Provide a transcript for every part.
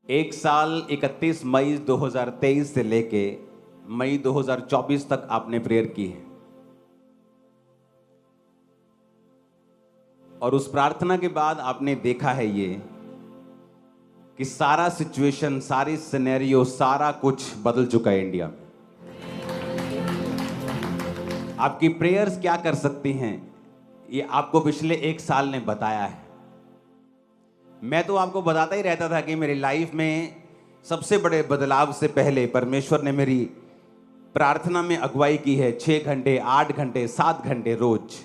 एक साल 31 मई 2023 से लेके मई 2024 तक आपने प्रेयर की है और उस प्रार्थना के बाद आपने देखा है ये कि सारा सिचुएशन, सारी सिनेरियो, सारा कुछ बदल चुका है इंडिया में। आपकी प्रेयर्स क्या कर सकती हैं ये आपको पिछले एक साल ने बताया है। मैं तो आपको बताता ही रहता था कि मेरी लाइफ में सबसे बड़े बदलाव से पहले परमेश्वर ने मेरी प्रार्थना में अगुवाई की है। 6 घंटे, 8 घंटे, 7 घंटे रोज।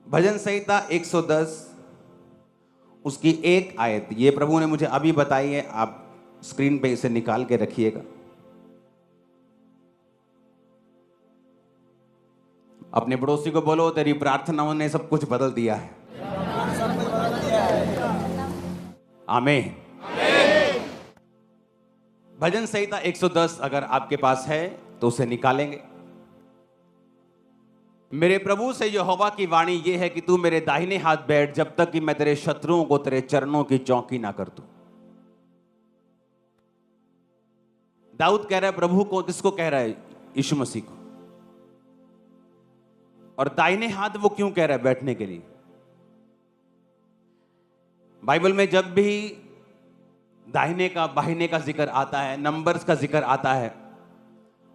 भजन संहिता 110 उसकी एक आयत ये प्रभु ने मुझे अभी बताई है। आप स्क्रीन पे इसे निकाल के रखिएगा। अपने पड़ोसी को बोलो, तेरी प्रार्थनाओं ने सब कुछ बदल दिया है। आमीन। भजन संहिता 110 अगर आपके पास है तो उसे निकालेंगे। मेरे प्रभु से यहोवा की वाणी ये है कि तू मेरे दाहिने हाथ बैठ जब तक कि मैं तेरे शत्रुओं को तेरे चरणों की चौकी ना कर दूं। दाऊद कह रहा है प्रभु को, किसको कह रहा है? यीशु मसीह को। और दाहिने हाथ वो क्यों कह रहा है? बैठने के लिए। बाइबल में जब भी दाहिने का बाहिने का जिक्र आता है, नंबर्स का जिक्र आता है,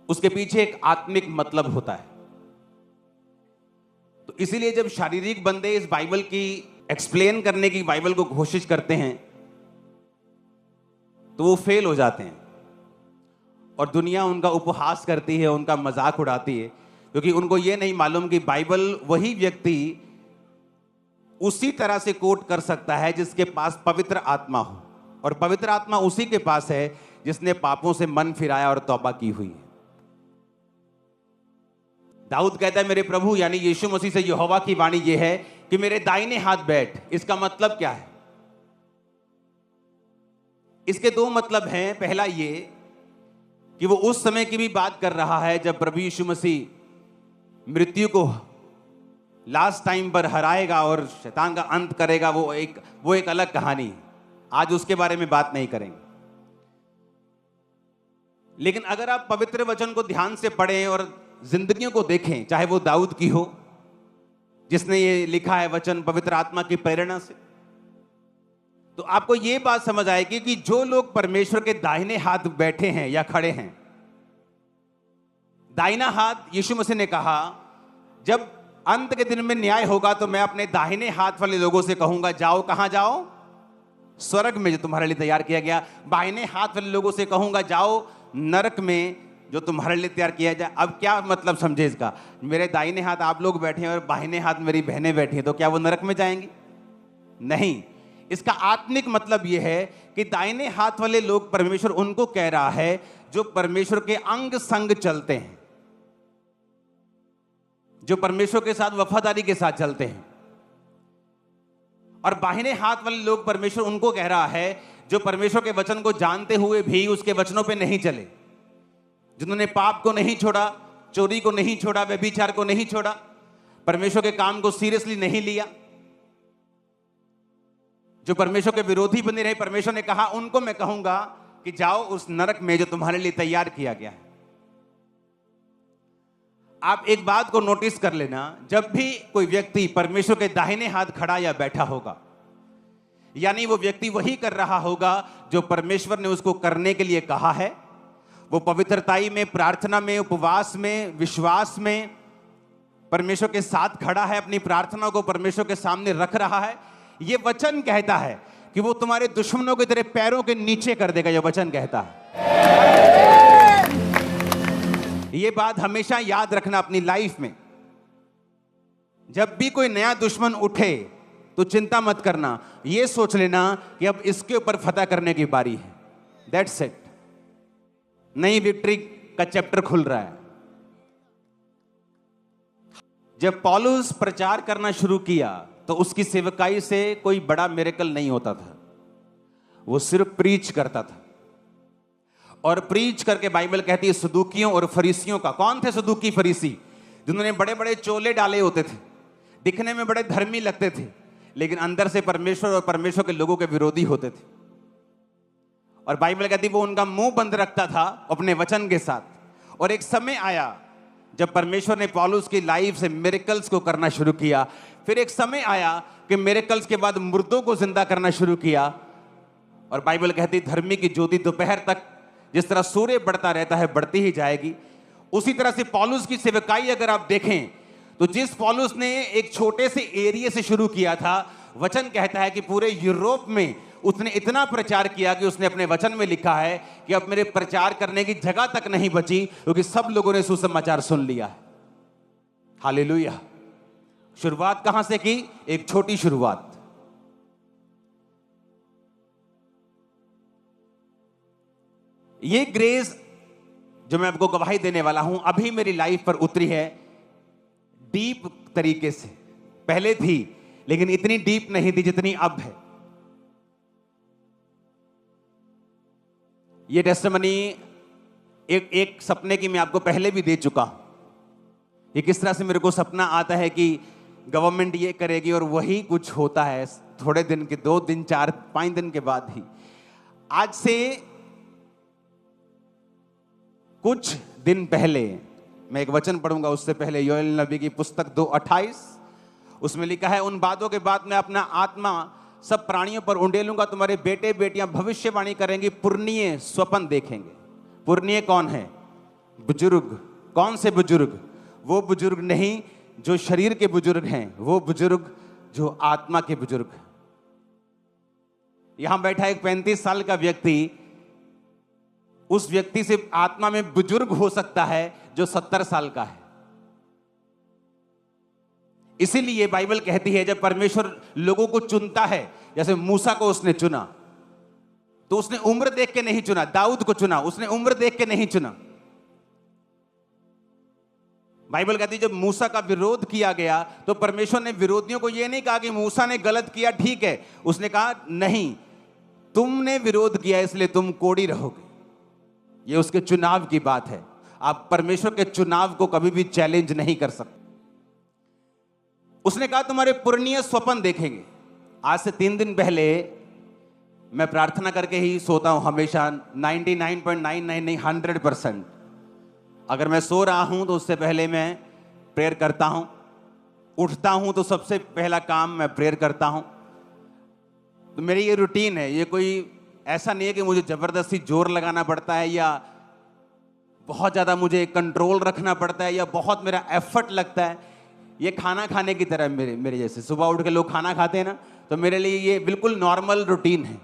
उसके पीछे एक आत्मिक मतलब होता है। तो इसीलिए जब शारीरिक बंदे इस बाइबल की एक्सप्लेन करने की बाइबल को कोशिश करते हैं तो वो फेल हो जाते हैं और दुनिया उनका उपहास करती है, उनका मजाक उड़ाती है, क्योंकि उनको ये नहीं मालूम कि बाइबल वही व्यक्ति उसी तरह से कोट कर सकता है जिसके पास पवित्र आत्मा हो, और पवित्र आत्मा उसी के पास है जिसने पापों से मन फिराया और तौबा की हुई है। दाऊद कहता है मेरे प्रभु यानी यीशु मसीह से यहोवा की वाणी ये है कि मेरे दाहिने हाथ बैठ। इसका मतलब क्या है? इसके दो मतलब हैं। पहला ये कि वो उस समय की भी बात कर रहा है जब प्रभु यीशु मसीह मृत्यु को लास्ट टाइम पर हराएगा और शैतान का अंत करेगा। वो एक अलग कहानी है। आज उसके बारे में बात नहीं करेंगे। लेकिन अगर आप पवित्र वचन को ध्यान से पढ़ें और जिंदगियों को देखें, चाहे वो दाऊद की हो जिसने ये लिखा है वचन पवित्र आत्मा की प्रेरणा से, तो आपको ये बात समझ आएगी कि जो लोग परमेश्वर के दाहिने हाथ बैठे हैं या खड़े हैं, दाहिना हाथ यीशु मसीह ने कहा जब अंत के दिन में न्याय होगा तो मैं अपने दाहिने हाथ वाले लोगों से कहूंगा जाओ। कहां जाओ? स्वर्ग में जो तुम्हारे लिए तैयार किया गया। बाहिने हाथ वाले लोगों से कहूंगा जाओ नरक में जो तुम्हारे लिए तैयार किया जाए। अब क्या मतलब समझे इसका? मेरे दाहिने हाथ आप लोग बैठे हैं और बाहिने हाथ मेरी बहनें बैठी हैं, तो क्या वो नरक में जाएंगी? नहीं। इसका आत्मिक मतलब यह है कि दाहिने हाथ वाले लोग परमेश्वर उनको कह रहा है जो परमेश्वर के अंग संग चलते हैं, जो परमेश्वर के साथ वफादारी के साथ चलते हैं। और बाहिने हाथ वाले लोग परमेश्वर उनको कह रहा है जो परमेश्वर के वचन को जानते हुए भी उसके वचनों पे नहीं चले, जिन्होंने पाप को नहीं छोड़ा, चोरी को नहीं छोड़ा, व्यभिचार को नहीं छोड़ा, परमेश्वर के काम को सीरियसली नहीं लिया, जो परमेश्वर के विरोधी बने रहे। परमेश्वर ने कहा उनको मैं कहूंगा कि जाओ उस नरक में जो तुम्हारे लिए तैयार किया गया है। आप एक बात को नोटिस कर लेना, जब भी कोई व्यक्ति परमेश्वर के दाहिने हाथ खड़ा या बैठा होगा, यानी वो व्यक्ति वही कर रहा होगा जो परमेश्वर ने उसको करने के लिए कहा है। वो पवित्रताई में, प्रार्थना में, उपवास में, विश्वास में परमेश्वर के साथ खड़ा है, अपनी प्रार्थना को परमेश्वर के सामने रख रहा है। ये वचन कहता है कि वो तुम्हारे दुश्मनों को तेरे पैरों के नीचे कर देगा। ये वचन कहता है। ये बात हमेशा याद रखना अपनी लाइफ में। जब भी कोई नया दुश्मन उठे तो चिंता मत करना, ये सोच लेना कि अब इसके ऊपर फतह करने की बारी है। That's it. नई विक्ट्री का चैप्टर खुल रहा है। जब पौलुस प्रचार करना शुरू किया तो उसकी सेवकाई से कोई बड़ा मिरेकल नहीं होता था। वो सिर्फ प्रीच करता था। और प्रीच करके बाइबल कहती है सदूकियों और फरीसियों का। कौन थे सदूकी फरीसी? जिन्होंने बड़े बड़े चोले डाले होते थे, दिखने में बड़े धर्मी लगते थे, लेकिन अंदर से परमेश्वर और परमेश्वर के लोगों के विरोधी होते थे। और बाइबल कहती वो उनका मुंह बंद रखता था अपने वचन के साथ। और एक समय आया जब परमेश्वर ने पौलुस की लाइफ से मिरेकल्स को करना शुरू किया। फिर एक समय आया कि मिरेकल्स के बाद मुर्दों को जिंदा करना शुरू किया। और बाइबल कहती धर्मी की ज्योति दोपहर तक जिस तरह सूर्य बढ़ता रहता है बढ़ती ही जाएगी, उसी तरह से पौलुस की सेवकाई अगर आप देखें तो जिस पौलुस ने एक छोटे से एरिया से शुरू किया था, वचन कहता है कि पूरे यूरोप में उसने इतना प्रचार किया कि उसने अपने वचन में लिखा है कि अब मेरे प्रचार करने की जगह तक नहीं बची, क्योंकि सब लोगों ने सुसमाचार सुन लिया है। हालेलुया। शुरुआत कहां से की? एक छोटी शुरुआत। ये ग्रेस जो मैं आपको गवाही देने वाला हूं अभी मेरी लाइफ पर उतरी है डीप तरीके से। पहले थी लेकिन इतनी डीप नहीं थी जितनी अब है। ये टेस्टिमनी एक सपने की मैं आपको पहले भी दे चुका हूं। ये किस तरह से मेरे को सपना आता है कि गवर्नमेंट ये करेगी और वही कुछ होता है थोड़े दिन के, 2 दिन 4 5 दिन के बाद ही। आज से कुछ दिन पहले मैं एक वचन पढ़ूंगा, उससे पहले योएल नबी की पुस्तक 2:28 उसमें लिखा है, उन बातों के बाद मैं अपना आत्मा सब प्राणियों पर उंडेलूंगा, तुम्हारे बेटे बेटियां भविष्यवाणी करेंगी, पुरनीय स्वप्न देखेंगे। पुरनीय कौन है? बुजुर्ग। कौन से बुजुर्ग? वो बुजुर्ग नहीं जो शरीर के बुजुर्ग हैं, वो बुजुर्ग जो आत्मा के बुजुर्ग। यहां बैठा एक 35 साल का व्यक्ति उस व्यक्ति से आत्मा में बुजुर्ग हो सकता है जो 70 साल का है। इसीलिए बाइबल कहती है जब परमेश्वर लोगों को चुनता है, जैसे मूसा को उसने चुना तो उसने उम्र देख के नहीं चुना, दाऊद को चुना उसने उम्र देख के नहीं चुना। बाइबल कहती है जब मूसा का विरोध किया गया तो परमेश्वर ने विरोधियों को यह नहीं कहा कि मूसा ने गलत किया, ठीक है। उसने कहा नहीं, तुमने विरोध किया इसलिए तुम कोढ़ी रहोगे। यह उसके चुनाव की बात है। आप परमेश्वर के चुनाव को कभी भी चैलेंज नहीं कर सकते। उसने कहा तुम्हारे पुरनीय स्वप्न देखेंगे। आज से 3 दिन पहले मैं प्रार्थना करके ही सोता हूं हमेशा, 99.99 नहीं 100%। अगर मैं सो रहा हूं तो उससे पहले मैं प्रेयर करता हूं, उठता हूं तो सबसे पहला काम मैं प्रेयर करता हूं। तो मेरी ये रूटीन है। ये कोई ऐसा नहीं है कि मुझे जबरदस्ती जोर लगाना पड़ता है या बहुत ज़्यादा मुझे कंट्रोल रखना पड़ता है या बहुत मेरा एफर्ट लगता है। ये खाना खाने की तरह मेरे जैसे सुबह उठ के लोग खाना खाते हैं ना, तो मेरे लिए ये बिल्कुल नॉर्मल रूटीन है।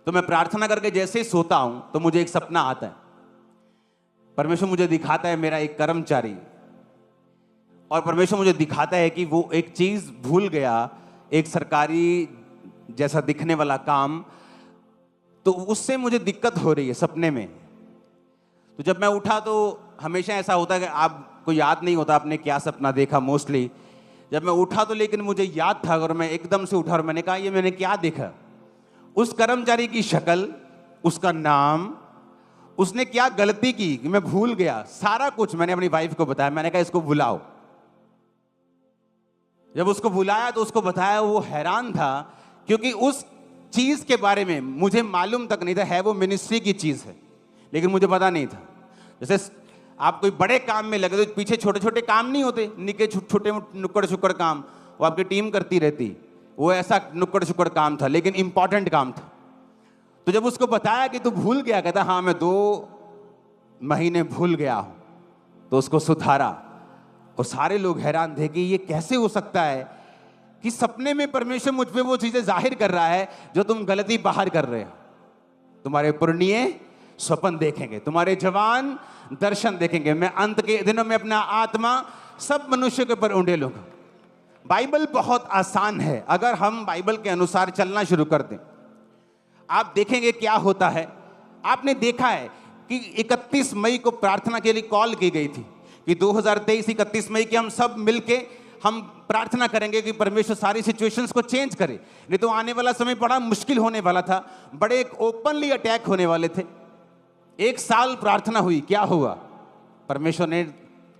तो मैं प्रार्थना करके जैसे ही सोता हूं तो मुझे एक सपना आता है। परमेश्वर मुझे दिखाता है मेरा एक कर्मचारी, और परमेश्वर मुझे दिखाता है कि वो एक चीज़ भूल गया, एक सरकारी जैसा दिखने वाला काम, तो उससे मुझे दिक्कत हो रही है सपने में। तो जब मैं उठा तो हमेशा ऐसा होता है कि आपको याद नहीं होता आपने क्या सपना देखा मोस्टली। जब मैं उठा तो लेकिन मुझे याद था और मैं एकदम से उठा और मैंने कहा ये मैंने क्या देखा। उस कर्मचारी की शक्ल, उसका नाम, उसने क्या गलती की कि मैं भूल गया सारा कुछ। मैंने अपनी वाइफ को बताया, मैंने कहा इसको बुलाओ। जब उसको बुलाया तो उसको बताया, वो हैरान था क्योंकि उस चीज के बारे में मुझे मालूम तक नहीं था। है वो मिनिस्ट्री की चीज है लेकिन मुझे पता नहीं था। जैसे आप कोई बड़े काम में लगे तो पीछे छोटे छोटे काम नहीं होते, निके छोटे नुक्कड़ शुक्कड़ काम वो आपकी टीम करती रहती, वो ऐसा नुक्कड़ शुक्कड़ काम था लेकिन इंपॉर्टेंट काम था। तो जब उसको बताया कि तू भूल गया, कहता हाँ मैं 2 महीने भूल गया हूं। तो उसको सुधारा और सारे लोग हैरान थे कि ये कैसे हो सकता है कि सपने में परमेश्वर मुझ पे वो चीजें जाहिर कर रहा है जो तुम गलती बाहर कर रहे हो। तुम्हारे पुरनीय स्वप्न देखेंगे, तुम्हारे जवान दर्शन देखेंगे। मैं अंत के दिनों में अपना आत्मा सब मनुष्य के ऊपर उंडेलूंगा। बाइबल बहुत आसान है। अगर हम बाइबल के अनुसार चलना शुरू कर दें, आप देखेंगे क्या होता है। आपने देखा है कि 31 मई को प्रार्थना के लिए कॉल की गई थी कि 2023 31 मई की हम सब मिलके हम प्रार्थना करेंगे कि परमेश्वर सारी सिचुएशंस को चेंज करे। नहीं तो आने वाला समय बड़ा मुश्किल होने वाला था, बड़े एक ओपनली अटैक होने वाले थे। 1 साल प्रार्थना हुई, क्या हुआ? परमेश्वर ने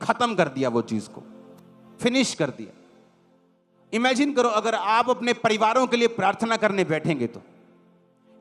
खत्म कर दिया, वो चीज को फिनिश कर दिया। इमेजिन करो अगर आप अपने परिवारों के लिए प्रार्थना करने बैठेंगे तो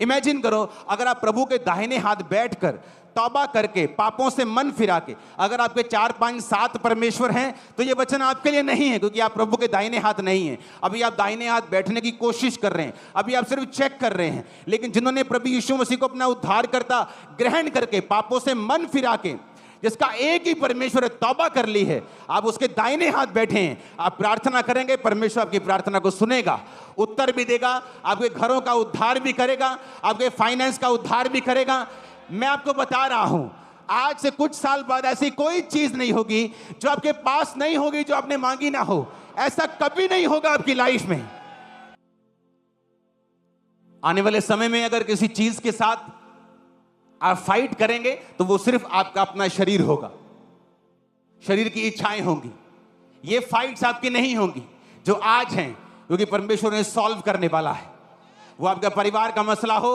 इमेजिन करो अगर आप प्रभु के दाहिने हाथ बैठकर तौबा करके पापों से मन फिरा के, अगर आपके 4 5 7 परमेश्वर हैं तो ये वचन आपके लिए नहीं है, क्योंकि आप प्रभु के दाहिने हाथ नहीं हैं। अभी आप दाहिने हाथ बैठने की कोशिश कर रहे हैं, अभी आप सिर्फ चेक कर रहे हैं। लेकिन जिन्होंने प्रभु यीशु मसीह को अपना उद्धारकर्ता ग्रहण करके पापों से मन फिरा के, जिसका एक ही परमेश्वर तौबा कर ली है, आप उसके दाहिने हाथ बैठे हैं, आप प्रार्थना करेंगे, परमेश्वर आपकी प्रार्थना को सुनेगा, उत्तर भी देगा, आपके घरों का उद्धार भी करेगा, आपके फाइनेंस का उद्धार भी करेगा। मैं आपको बता रहा हूं, आज से कुछ साल बाद ऐसी कोई चीज नहीं होगी जो आपके पास नहीं होगी, जो आपने मांगी ना हो। ऐसा कभी नहीं होगा आपकी लाइफ में। आने वाले समय में अगर किसी चीज के साथ आप फाइट करेंगे तो वो सिर्फ आपका अपना शरीर होगा, शरीर की इच्छाएं होंगी। ये फाइट्स आपकी नहीं होंगी जो आज हैं, क्योंकि परमेश्वर ने सॉल्व करने वाला है। वो आपका परिवार का मसला हो,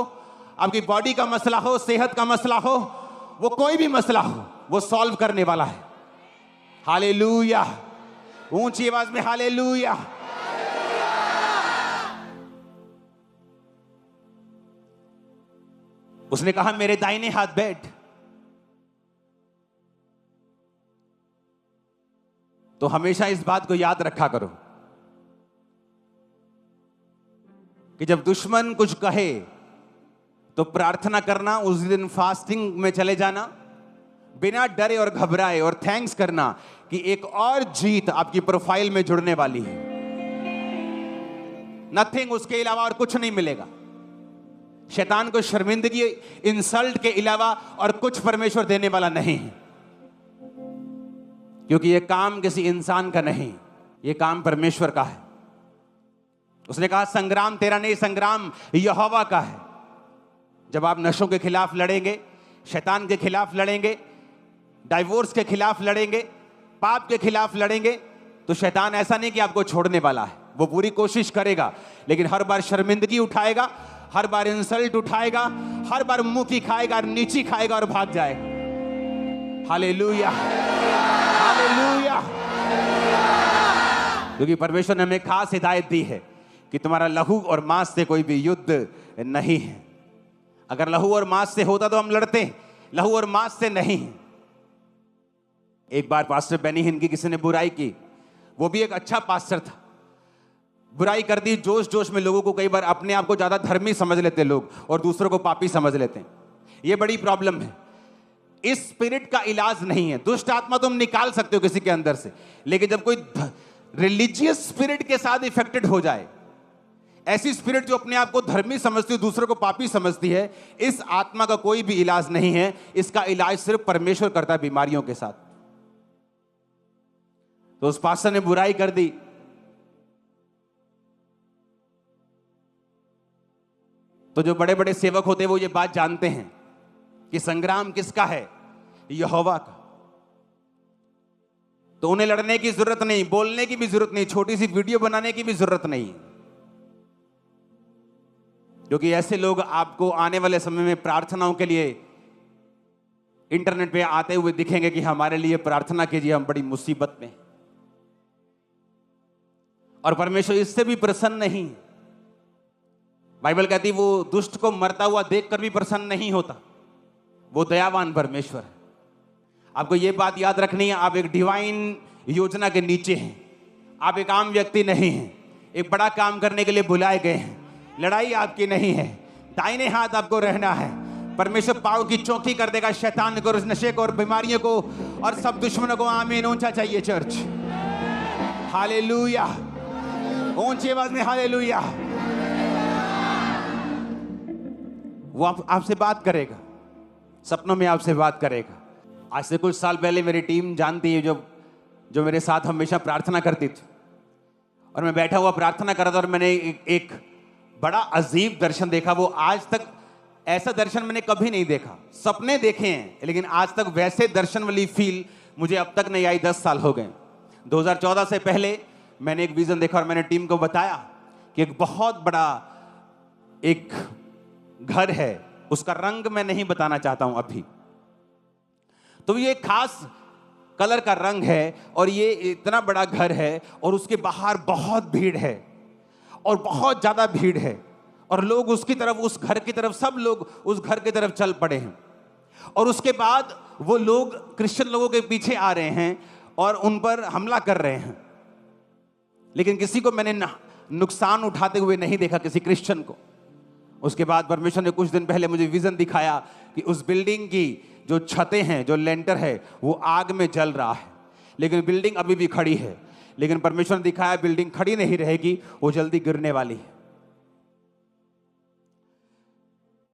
आपकी बॉडी का मसला हो, सेहत का मसला हो, वो कोई भी मसला हो, वो सॉल्व करने वाला है। हालेलुया, ऊंची आवाज में हालेलुया। उसने कहा मेरे दाहिने हाथ बैठ। तो हमेशा इस बात को याद रखा करो कि जब दुश्मन कुछ कहे तो प्रार्थना करना, उस दिन फास्टिंग में चले जाना, बिना डरे और घबराए, और थैंक्स करना कि एक और जीत आपकी प्रोफाइल में जुड़ने वाली है। नथिंग, उसके अलावा और कुछ नहीं मिलेगा। शैतान को शर्मिंदगी, इंसल्ट के अलावा और कुछ परमेश्वर देने वाला नहीं है, क्योंकि यह काम किसी इंसान का नहीं, यह काम परमेश्वर का है। उसने कहा संग्राम तेरा नहीं, संग्राम यहोवा का है। जब आप नशों के खिलाफ लड़ेंगे, शैतान के खिलाफ लड़ेंगे, डाइवोर्स के खिलाफ लड़ेंगे, पाप के खिलाफ लड़ेंगे, तो शैतान ऐसा नहीं कि आपको छोड़ने वाला है। वो पूरी कोशिश करेगा, लेकिन हर बार शर्मिंदगी उठाएगा, हर बार इंसल्ट उठाएगा, हर बार मुंह की खाएगा, नीची खाएगा और भाग जाएगा। Hallelujah, hallelujah. क्योंकि परमेश्वर ने हमें खास हिदायत दी है कि तुम्हारा लहू और मांस से कोई भी युद्ध नहीं है। अगर लहू और मांस से होता तो हम लड़ते, लहू और मांस से नहीं। एक बार पास्टर बेनी हिन की किसी ने बुराई की, वो भी एक अच्छा पास्टर था, बुराई कर दी जोश जोश में। लोगों को कई बार अपने आप को ज्यादा धर्मी समझ लेते लोग और दूसरों को पापी समझ लेते हैं। ये बड़ी प्रॉब्लम है। इस स्पिरिट का इलाज नहीं है। दुष्ट आत्मा तुम निकाल सकते हो किसी के अंदर से, लेकिन जब कोई रिलीजियस स्पिरिट के साथ इफेक्टेड हो जाए, ऐसी स्पिरिट जो अपने आप को धर्मी समझती है, दूसरों को पापी समझती है, इस आत्मा का कोई भी इलाज नहीं है। इसका इलाज सिर्फ परमेश्वर करता है बीमारियों के साथ। तो उस पास्टर ने बुराई कर दी, तो जो बड़े बड़े सेवक होते हैं वो ये बात जानते हैं कि संग्राम किसका है, यहोवा का। तो उन्हें लड़ने की जरूरत नहीं, बोलने की भी जरूरत नहीं, छोटी सी वीडियो बनाने की भी जरूरत नहीं, क्योंकि ऐसे लोग आपको आने वाले समय में प्रार्थनाओं के लिए इंटरनेट पे आते हुए दिखेंगे कि हमारे लिए प्रार्थना कीजिए, हम बड़ी मुसीबत में। और परमेश्वर इससे भी प्रसन्न नहीं। बाइबल कहती वो दुष्ट को मरता हुआ देखकर भी प्रसन्न नहीं होता, वो दयावान परमेश्वर है। आपको ये बात याद रखनी है, आप एक डिवाइन योजना के नीचे हैं, आप एक आम व्यक्ति नहीं हैं, एक बड़ा काम करने के लिए बुलाए गए हैं। लड़ाई आपकी नहीं है, दाहिने हाथ आपको रहना है। परमेश्वर पाँव की चौकी कर देगा शैतान को, नशे को और बीमारियों को और सब दुश्मनों को। आमीन। ऊंचा चाहिए चर्च, हालेलुया, ऊंची आवाज में हालेलुया। वो आपसे बात करेगा, सपनों में आपसे बात करेगा। आज से कुछ साल पहले मेरी टीम जानती है, जो मेरे साथ हमेशा प्रार्थना करती थी, और मैं बैठा हुआ प्रार्थना कर रहा था और मैंने एक बड़ा अजीब दर्शन देखा। वो आज तक ऐसा दर्शन मैंने कभी नहीं देखा। सपने देखे हैं, लेकिन आज तक वैसे दर्शन वाली फील मुझे अब तक नहीं आई। 10 साल हो गए। 2014 से पहले मैंने एक विजन देखा और मैंने टीम को बताया कि एक बहुत बड़ा एक घर है, उसका रंग मैं नहीं बताना चाहता हूं अभी। तो ये कलर का रंग है और ये इतना बड़ा घर है और उसके बाहर बहुत भीड़ है और बहुत ज्यादा भीड़ है और लोग उसकी तरफ, उस घर की तरफ, सब लोग उस घर की तरफ चल पड़े हैं। और उसके बाद वो लोग क्रिश्चियन लोगों के पीछे आ रहे हैं और उन पर हमला कर रहे हैं, लेकिन किसी को मैंने नुकसान उठाते हुए नहीं देखा, किसी क्रिश्चियन को। उसके बाद परमेश्वर ने कुछ दिन पहले मुझे विजन दिखाया कि उस बिल्डिंग की जो छतें हैं, जो लेंटर है, वो आग में जल रहा है, लेकिन बिल्डिंग अभी भी खड़ी है। लेकिन परमेश्वर ने दिखाया बिल्डिंग खड़ी नहीं रहेगी, वो जल्दी गिरने वाली है।